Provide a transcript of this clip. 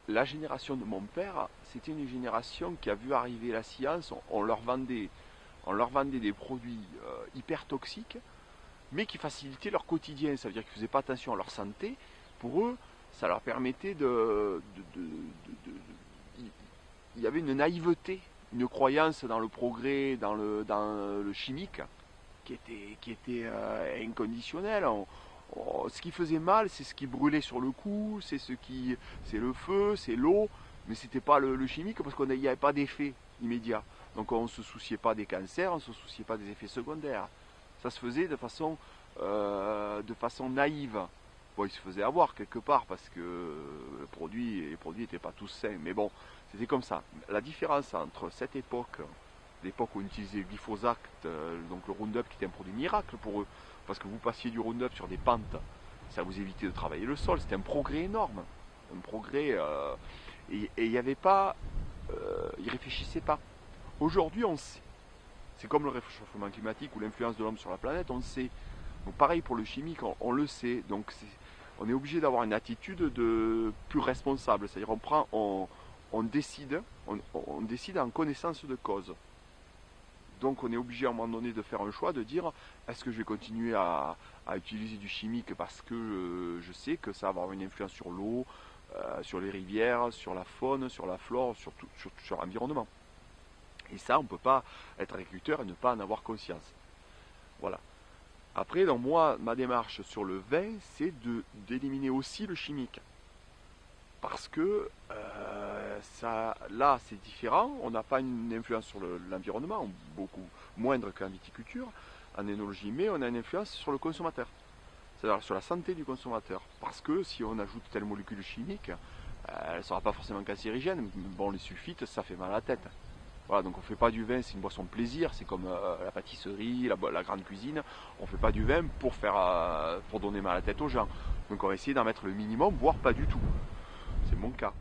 la génération de mon père, c'était une génération qui a vu arriver la science. On leur vendait des produits hyper toxiques, mais qui facilitaient leur quotidien. Ça veut dire qu'ils ne faisaient pas attention à leur santé. Pour eux, ça leur permettait il y avait une naïveté, une croyance dans le progrès, dans le chimique, qui était inconditionnelle. Ce qui faisait mal, c'est ce qui brûlait sur le coup, c'est le feu, c'est l'eau, mais c'était pas le chimique parce qu'il n'y avait pas d'effet immédiat. Donc on ne se souciait pas des cancers, on ne se souciait pas des effets secondaires. Ça se faisait de façon naïve. Bon, il se faisait avoir quelque part parce que les produits n'étaient pas tous sains. Mais bon, c'était comme ça. La différence entre cette époque, l'époque où on utilisait le glyphosate, donc le Roundup qui était un produit miracle pour eux, parce que vous passiez du Roundup sur des pentes, ça vous évitait de travailler le sol. C'était un progrès énorme. Un progrès. Et il n'y avait pas. Ils réfléchissaient pas. Aujourd'hui, on sait. C'est comme le réchauffement climatique ou l'influence de l'homme sur la planète, on sait. Donc pareil pour le chimique, on le sait. Donc on est obligé d'avoir une attitude plus responsable. C'est-à-dire on décide, on décide en connaissance de cause. Donc on est obligé à un moment donné de faire un choix, de dire est-ce que je vais continuer à utiliser du chimique parce que je sais que ça va avoir une influence sur l'eau, sur les rivières, sur la faune, sur la flore, sur l'environnement. Et ça, on ne peut pas être agriculteur et ne pas en avoir conscience. Voilà. Après, donc moi, ma démarche sur le vin, c'est d'éliminer aussi le chimique. Parce que là, c'est différent. On n'a pas une influence sur l'environnement, beaucoup moindre qu'en viticulture, en énologie, mais on a une influence sur le consommateur. C'est-à-dire sur la santé du consommateur. Parce que si on ajoute telle molécule chimique, elle ne sera pas forcément cancérigène. Bon, les sulfites, ça fait mal à la tête. Voilà, donc on ne fait pas du vin, c'est une boisson de plaisir, c'est comme la pâtisserie, la grande cuisine. On ne fait pas du vin pour donner mal à la tête aux gens. Donc on va essayer d'en mettre le minimum, voire pas du tout. C'est mon cas.